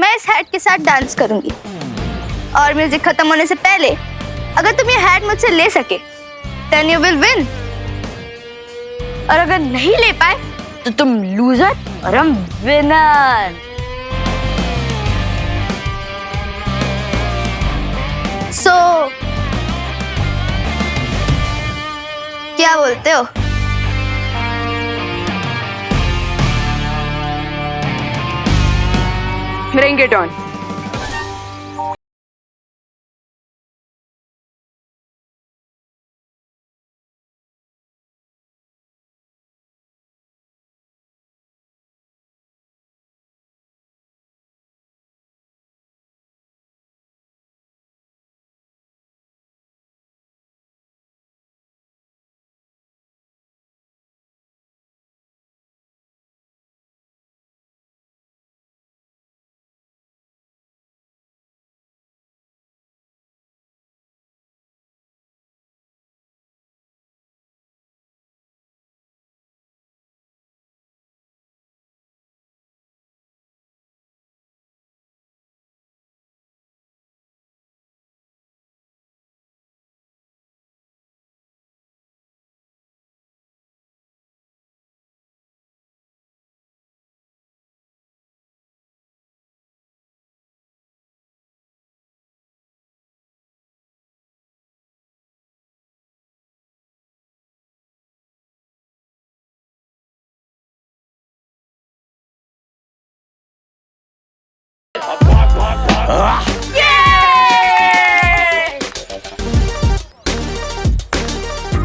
मैं इस हैट के साथ डांस करूंगी और म्यूजिक खत्म होने से पहले अगर तुम ये हैट मुझसे ले सके देन यू विल विन, और अगर नहीं ले पाए तो तुम लूजर और हम विनर। सो क्या बोलते हो? Bring it on.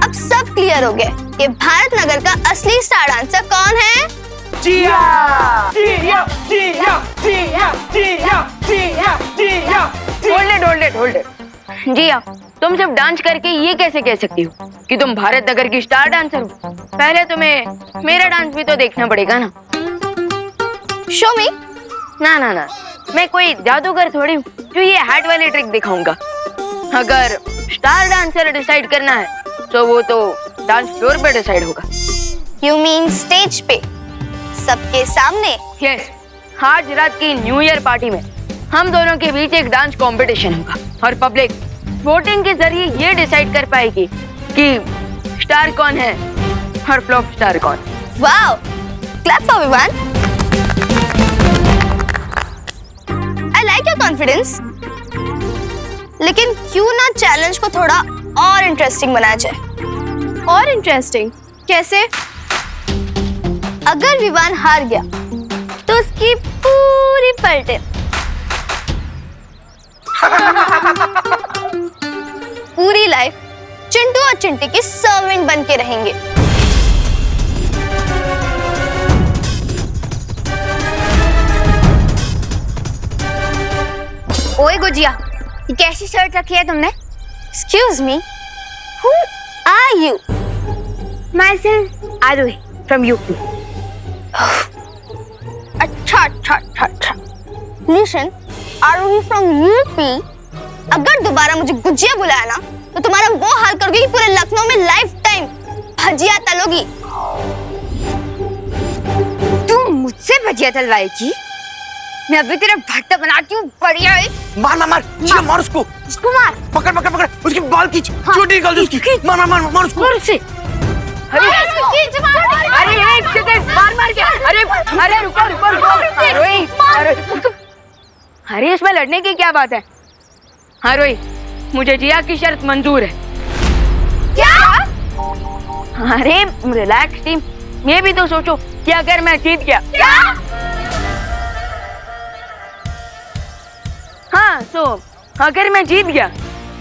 अब सब क्लियर हो गया कि भारत नगर का असली स्टार डांसर कौन है? जिया जिया जिया जिया जिया जिया जिया। Hold it. जिया, तुम सिर्फ डांस करके ये कैसे कह सकती हो कि तुम भारत नगर की स्टार डांसर हो? पहले तुम्हें मेरा डांस भी तो देखना पड़ेगा ना। शो मी। ना, मैं कोई जादूगर थोड़ी हूँ जो ये हैट वाली ट्रिक दिखाऊंगा। अगर स्टार डांसर डिसाइड करना है तो वो तो डांस फ्लोर पे डिसाइड होगा। यू मीन स्टेज पे सबके सामने? यस, आज रात की न्यू ईयर पार्टी में हम दोनों के बीच एक डांस कंपटीशन होगा और पब्लिक वोटिंग के जरिए ये डिसाइड कर पाएगी कि स्टार कौन है और फ्लॉप स्टार कौन। Wow, clap for everyone. I like your confidence. लेकिन क्यों ना चैलेंज को थोड़ा और इंटरेस्टिंग बनाया जाए? और इंटरेस्टिंग कैसे? अगर विवान हार गया तो उसकी पूरी पलटे पूरी लाइफ चिंटू और चिंटी की सर्वेंट बन के रहेंगे। ओए गुजिया, ये कैसी शर्ट रखी है तुमने? Excuse me, who are you? Myself Aruhi from UP. अच्छा। Listen, Aruhi from UP. अगर दोबारा मुझे गुजिया बुलाया ना तो तुम्हारा वो हाल करोगे कि पूरे लखनऊ में लाइफ टाइम भजिया तलोगी। तू मुझसे भजिया तलवाएगी? मैं अभी तेरा भट्टा बनाती हूँ। बढ़िया है। मार उसको। उसको मार। पकड़ उसकी बाल खींच। छोटी निकाल दो उसकी। मार उसको। मार उसे। अरे एक सेकंड, मार क्या? अरे रुको। अरे इसमें लड़ने की क्या बात है? हाँ रोही, मुझे जिया की शर्त मंजूर है। क्या? अरे रिलैक्स टीम, ये भी तो सोचो कि अगर मैं जीत गया। क्या? हाँ, अगर मैं जीत गया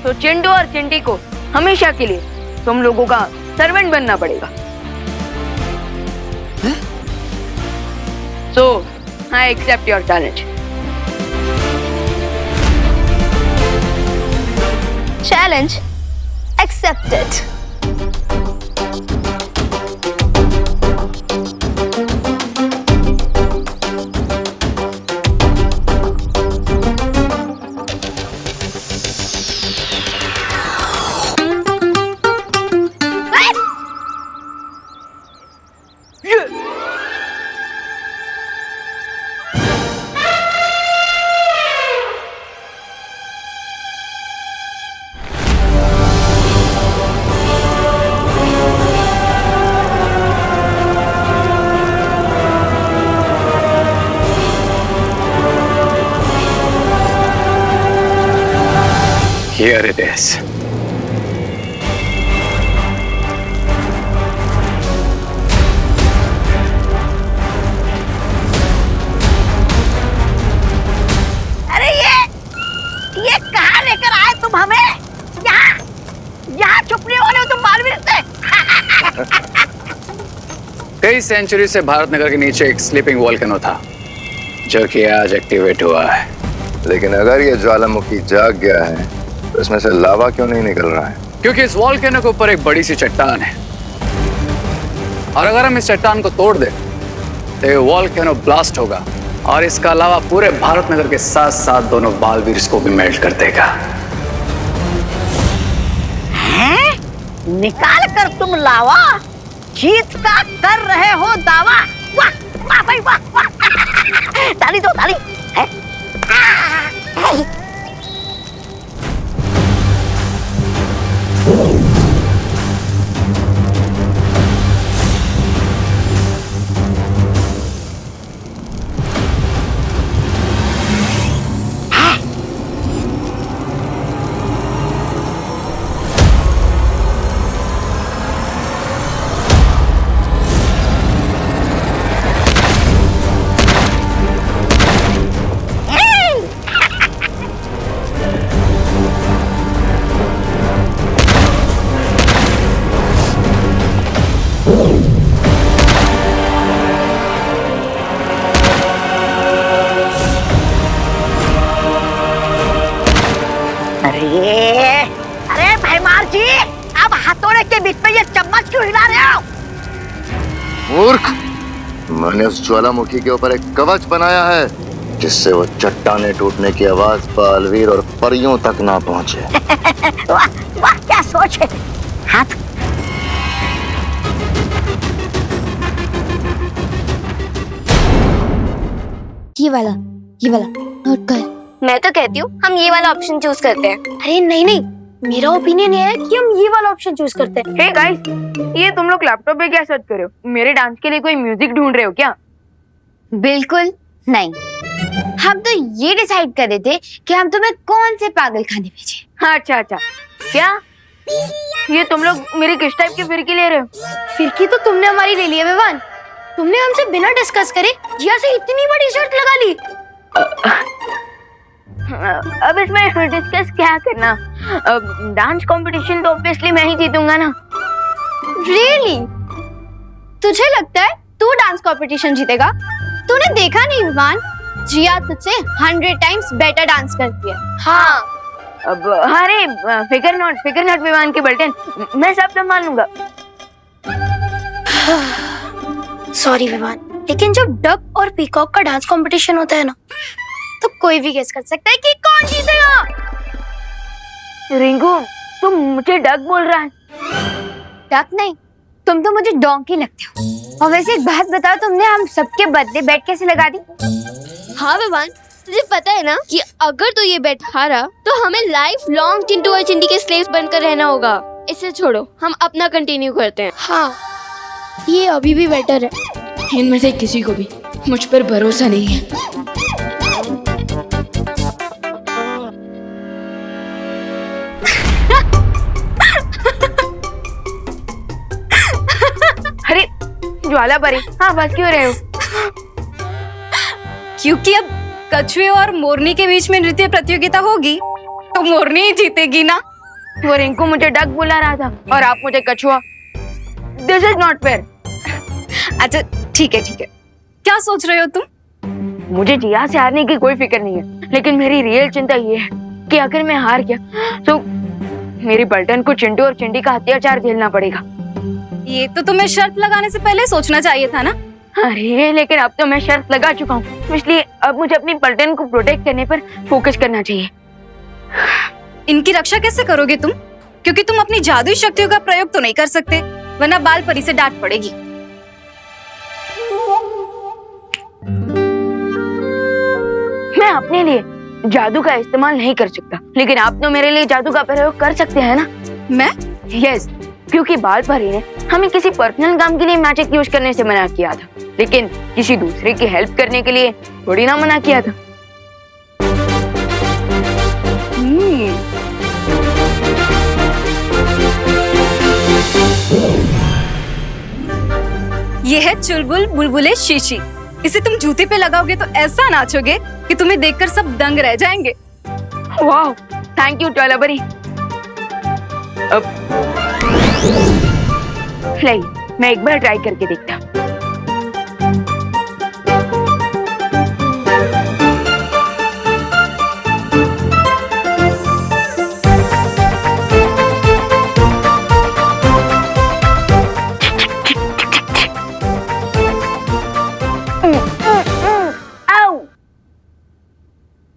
तो चिंटू और चिंटी को हमेशा के लिए तुम लोगों का सर्वेंट बनना पड़ेगा। So, I accept your challenge. Challenge accepted. Here it is. अरे ये कहाँ लेकर आए तुम हमें? यहाँ छुपने वाले हो तुम बालवीर से? कई सेंचुरी से भारत नगर के नीचे एक स्लीपिंग वॉल्केनो था जो कि आज एक्टिवेट हुआ है। लेकिन अगर ये ज्वालामुखी जाग गया है तो इसमें से लावा क्यों नहीं निकल रहा है? क्योंकि इस वॉल्केनो के ऊपर एक बड़ी सी चट्टान है और अगर हम इस चट्टान को तोड़ दें तो ये वॉल्केनो ब्लास्ट होगा और इसका अलावा पूरे भारत नगर के साथ साथ दोनों बालवीर को भी मेल्ट कर देगा। हैं? निकाल कर तुम लावा जीत का कर रहे हो दावा। वाह वाह भाई वाह वाह। ताली दो ताली। हैं? अरे भैमार जी, अब हथौड़े के बीच में ये चम्मच क्यों हिला रहे हो? मूर्ख, मैंने उस ज्वालामुखी के ऊपर एक कवच बनाया है जिससे वो चट्टाने टूटने की आवाज बालवीर और परियों तक ना पहुंचे। वाह वाह क्या सोच है। हाथ ये वाला नोट कर। मैं तो कहती हूँ हम ये वाला ऑप्शन चूज करते हैं। अरे नहीं, मेरा ओपिनियन ये है कि हम ये वाला ऑप्शन चूज करते हैं। हे गाइस, ये तुम लोग लैपटॉप पे क्या सर्च कर रहे हो? मेरे डांस के लिए कोई म्यूजिक ढूंढ रहे हो क्या? बिल्कुल नहीं, हम तो ये डिसाइड कर रहे थे कि हम तुम्हें कौन से पागल खाने भेजे। अच्छा, क्या ये तुम लोग मेरी किस टाइप की फिरकी ले रहे हो? फिरकी तो तुमने हमारी ले ली है विवान। तुमने हमसे बिना डिस्कस करे जिया से इतनी बड़ी शर्त लगा ली। अब इसमें डिस्कस क्या करना? डांस कंपटीशन तो ऑब्वियसली मैं ही जीतूंगा ना। रियली? तुझे लगता है तू डांस कंपटीशन जीतेगा? तूने देखा नहीं विवान, जिया तुझसे 100 टाइम्स बेटर डांस करती है। हाँ, अब अरे फिकर नॉट विवान की बल्टन, मैं सब संभाल लूंगा। सॉरी विवान, लेकिन जब डक और पीकॉक का डांस कंपटीशन होता है ना, तो कोई भी गेस कर सकता है कि कौन जीतेगा। रिंकू, तुम मुझे डक बोल रहा है? डक नहीं, तुम तो मुझे डोंकी लगते हो। और वैसे एक बात बताओ, तुमने हम सबके बदले बेट कैसे लगा दी? हाँ विवान, तुझे पता है ना कि अगर तू ये बेट हारा तो हमें लाइफ लॉन्ग चिंटू और चिंटी के स्लेव्स बनकर रहना होगा। इसे छोड़ो, हम अपना कंटिन्यू करते हैं। हाँ, ये अभी भी बेटर है। इनमें से किसी को भी मुझ पर भरोसा नहीं है। अरे ज्वाला परी, हाँ बस क्यों रहे हो? क्योंकि अब कछुए और मोरनी के बीच में नृत्य प्रतियोगिता होगी तो मोरनी ही जीतेगी ना। वो रिंकू मुझे डक बुला रहा था और आप मुझे कछुआ। This is not fair. अच्छा ठीक है, क्या सोच रहे हो तुम? मुझे जिया से हारने की कोई फिक्र नहीं है, लेकिन मेरी रियल चिंता ये है कि अगर मैं हार गया तो मेरी पलटन को चिंटू और चिंटी का अत्याचार झेलना पड़ेगा। ये तो तुम्हें शर्त लगाने से पहले सोचना चाहिए था ना। अरे लेकिन अब तो मैं शर्त लगा चुका हूँ, इसलिए अब मुझे अपनी पलटन को प्रोटेक्ट करने पर फोकस करना चाहिए। इनकी रक्षा कैसे करोगे तुम? क्योंकि तुम अपनी जादुई शक्तियों का प्रयोग तो नहीं कर सकते, वरना बाल परी से डांट पड़ेगी। मैं अपने लिए जादू का इस्तेमाल नहीं कर सकता, लेकिन आप तो मेरे लिए जादू का प्रयोग कर सकते हैं ना? मैं? यस, क्योंकि बाल परी ने हमें किसी पर्सनल काम के लिए मैजिक यूज करने से मना किया था, लेकिन किसी दूसरे की हेल्प करने के लिए थोड़ी ना मना किया था। ये है चुलबुल बुलबुले शीशी। इसे तुम जूते पे लगाओगे तो ऐसा नाचोगे कि तुम्हें देखकर सब दंग रह जाएंगे। वाह, थैंक यू ज्वालाबरी। अब ले, मैं एक बार ट्राई करके देखता हूँ।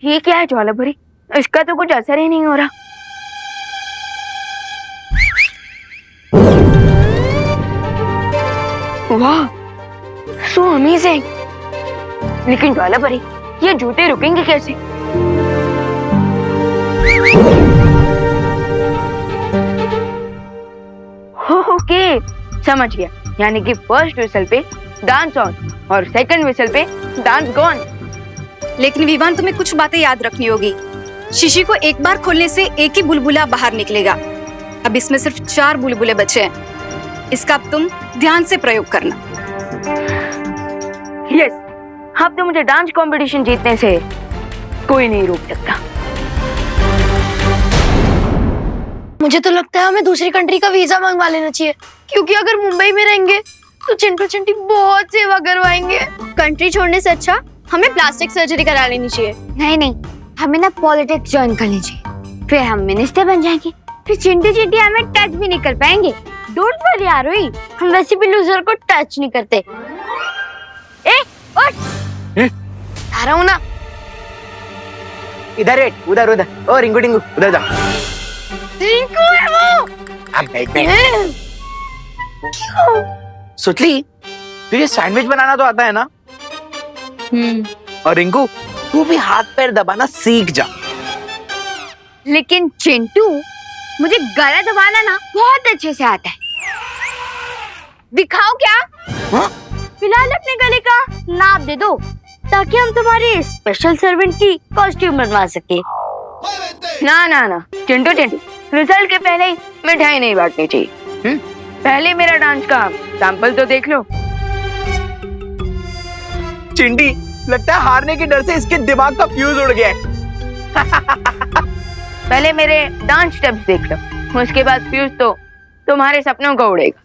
ये क्या है ज्वालाबरी? इसका तो कुछ असर ही नहीं हो रहा। वाह, सो अमेजिंग। लेकिन ज्वालाबरी, ये जूते रुकेंगे कैसे? ओके, समझ गया। यानी कि फर्स्ट विसल पे डांस ऑन और सेकंड विसल पे डांस गॉन। लेकिन विवान, तुम्हें कुछ बातें याद रखनी होगी। शीशी को एक बार खोलने से एक ही बुलबुला बाहर निकलेगा। अब इसमें सिर्फ 4 बुलबुले बचे हैं। इसका अब तुम ध्यान से प्रयोग करना। यस, अब तो मुझे डांस कंपटीशन जीतने से कोई नहीं रोक सकता। मुझे तो लगता है हमें दूसरी कंट्री का वीजा मंगवा लेना चाहिए, क्योंकि अगर मुंबई में रहेंगे तो चिंटू चिंटी बहुत सेवा करवाएंगे। कंट्री छोड़ने से अच्छा हमें प्लास्टिक सर्जरी करा लेनी चाहिए। नहीं नहीं, हमें ना पॉलिटिक्स ज्वाइन कर लीजिए, फिर हम मिनिस्टर बन जाएंगे, फिर चिंटू चिंटी हमें टच भी नहीं कर पाएंगे। डोंट वरी आरोही, हम वैसे भी लूजर को टच नहीं करते। ए उठ, आ रहा हूँ ना। इधर बैठ, उधर उधर। ओ रिंकू टिंकू, उधर जा। रिंकू है वो। अब बैठ। सुचली, तुझे सैंडविच बनाना तो आता है ना? और रिंकू, तू भी हाथ पैर दबाना सीख जा। लेकिन चिंटू, मुझे गला दबाना ना बहुत अच्छे से आता है। दिखाओ क्या? हाँ? फिलहाल अपने गले का नाप दे दो, ताकि हम तुम्हारे स्पेशल सर्वेंट की कॉस्ट्यूम बनवा सके। ना ना ना चिंटू चिंटी, रिजल्ट के पहले ही मिठाई नहीं बांटनी चाहिए। पहले मेरा डांस का सैंपल तो देख लो। चिंटी, लगता है हारने के डर से इसके दिमाग का फ्यूज उड़ गया है। पहले मेरे डांस स्टेप्स देख लो, उसके बाद फ्यूज तो तुम्हारे सपनों का उड़ेगा।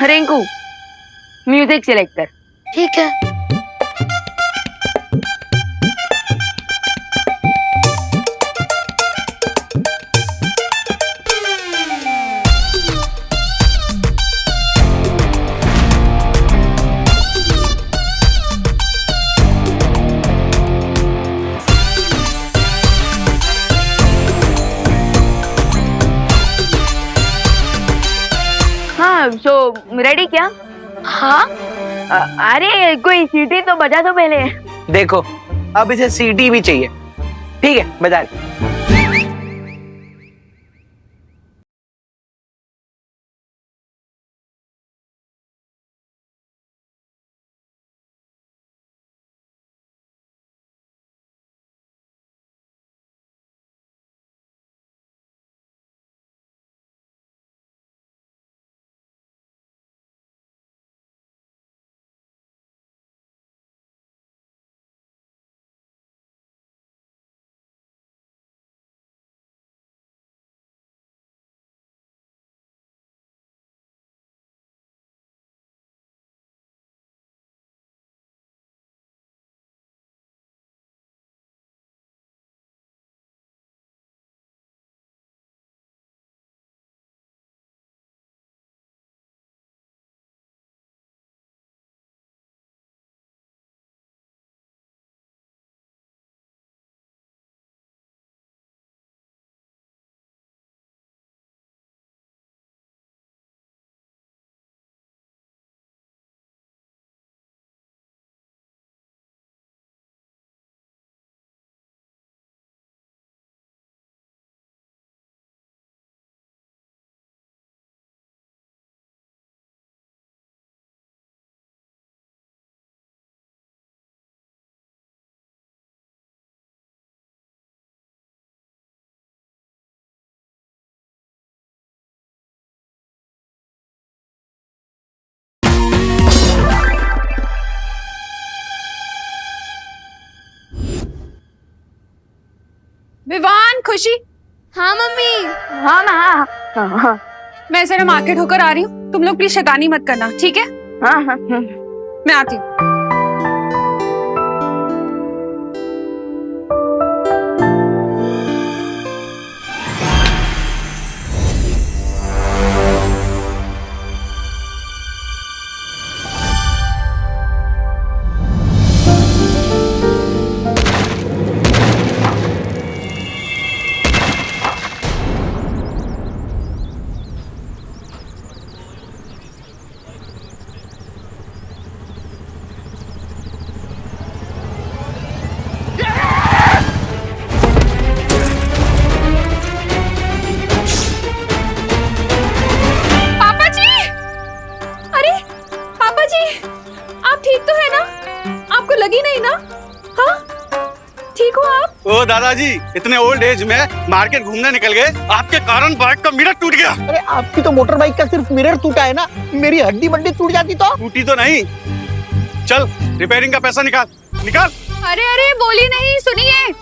रिंकू, म्यूजिक सिलेक्ट कर। ठीक है। हाँ, सो रेडी क्या? हाँ, अरे कोई सीटी तो बजा दो पहले। देखो, अब इसे सीटी भी चाहिए। ठीक है, बजा ले। विवान, खुशी, हाँ मम्मी। हाँ हाँ हाँ हाँ मैं जरा मार्केट होकर आ रही हूँ, तुम लोग प्लीज शैतानी मत करना, ठीक है? हाँ हाँ मैं आती हूँ। पापा जी! अरे पापा जी, आप ठीक तो है ना? आपको लगी नहीं ना? हाँ, ठीक हो आप? ओ दादाजी, इतने ओल्ड एज में मार्केट घूमने निकल गए, आपके कारण बाइक का मिरर टूट गया। अरे आपकी तो मोटर बाइक का सिर्फ मिरर टूटा है ना, मेरी हड्डी बड्डी टूट जाती तो। टूटी तो नहीं। चल रिपेयरिंग का पैसा निकाल निकाल। अरे अरे बोली नहीं, सुनिए,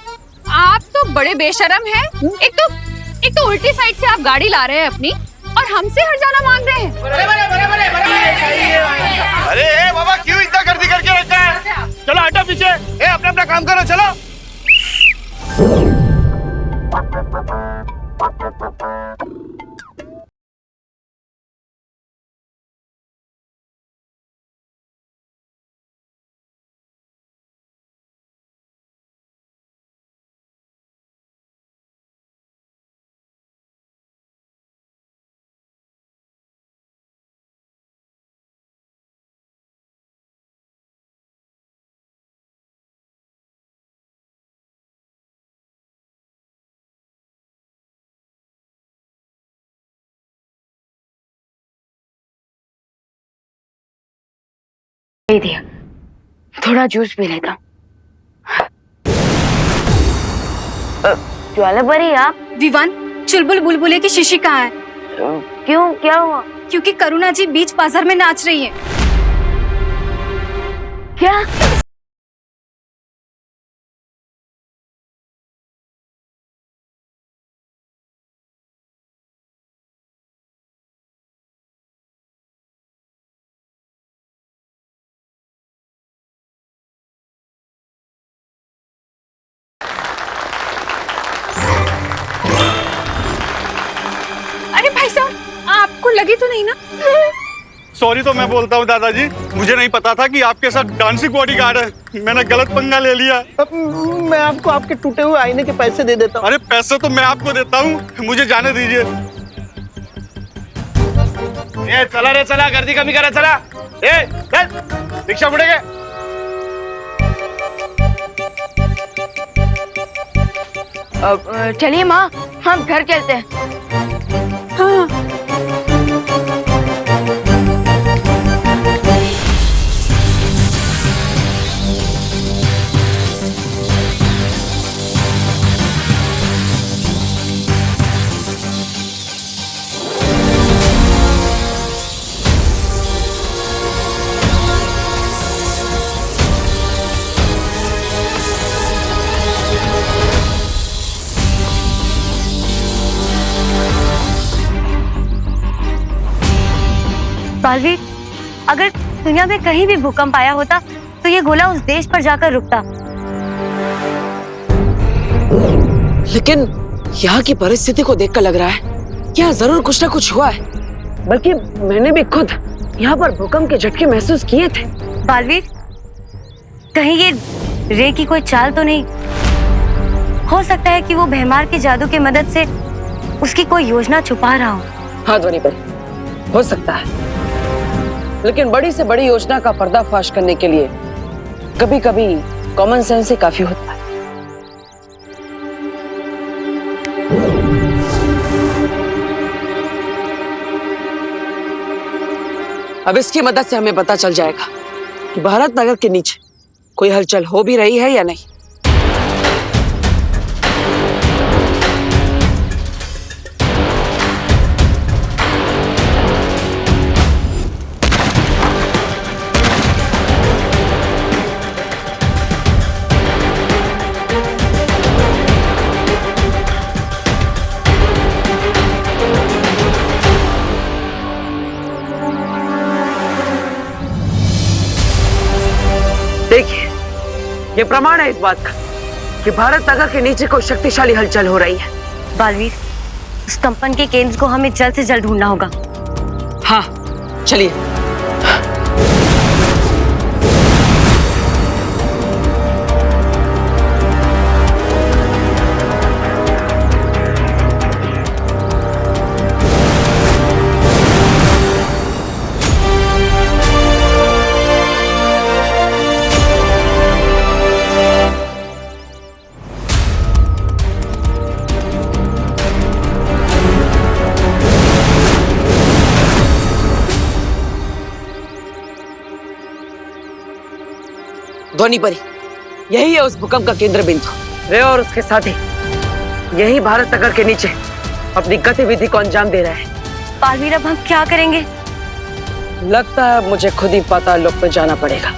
आप तो बड़े बेशरम हैं। एक तो उल्टी साइड से आप गाड़ी ला रहे हैं अपनी, और हमसे हर्जाना मांग रहे हैं। अरे बाबा, क्यों इतना गर्दी करके रखा है? चलो हटो पीछे, अपना अपना काम करो, चलो। दे दिया, थोड़ा जूस पी लेता। ज्वाला परी, आप? विवान, चुलबुल बुलबुले की शिशी कहाँ है? क्यों, क्या हुआ? क्योंकि करुणा जी बीच बाजार में नाच रही है। क्या? अरे भाई साहब, आपको लगी तो नहीं ना? सॉरी तो मैं बोलता हूँ दादाजी, मुझे नहीं पता था कि आपके साथ डांसिंग बॉडीगार्ड है, मैंने गलत पंगा ले लिया। मैं आपको आपके टूटे हुए आईने के पैसे दे देता हूँ। अरे पैसे तो मैं आपको देता हूँ, मुझे जाने दीजिए। ये चला रे चला, गर्दी कमी करा, चला। चल रिक्शा मुड़ेगे। चलिए माँ, हम घर चलते हैं। हाँ। बालवीर, अगर दुनिया में कहीं भी भूकंप आया होता तो ये गोला उस देश पर जाकर रुकता। लेकिन यहाँ की परिस्थिति को देखकर लग रहा है यहाँ जरूर कुछ ना कुछ हुआ है। बल्कि मैंने भी खुद यहाँ पर भूकंप के झटके महसूस किए थे। बालवीर, कहीं ये रे की कोई चाल तो नहीं? हो सकता है कि वो भैमार के जादू की मदद से उसकी कोई योजना छुपा रहा हो। हाँ ध्वनि पर हो सकता है, लेकिन बड़ी से बड़ी योजना का पर्दाफाश करने के लिए कभी कभी कॉमन सेंस ही काफी होता है। अब इसकी मदद से हमें पता चल जाएगा कि भारत नगर के नीचे कोई हलचल हो भी रही है या नहीं। ये प्रमाण है इस बात का कि भारत नगर के नीचे कोई शक्तिशाली हलचल हो रही है। बालवीर, उस कंपन के केंद्र को हमें जल्द से जल्द ढूंढना होगा। हाँ, चलिए। ध्वनि परी, यही है उस भूकंप का केंद्र बिंदु। वे और उसके साथी यही भारत नगर के नीचे अपनी गतिविधि को अंजाम दे रहे हैं। बालवीर, अब हम क्या करेंगे? लगता है मुझे खुद ही पाताल लोक में जाना पड़ेगा।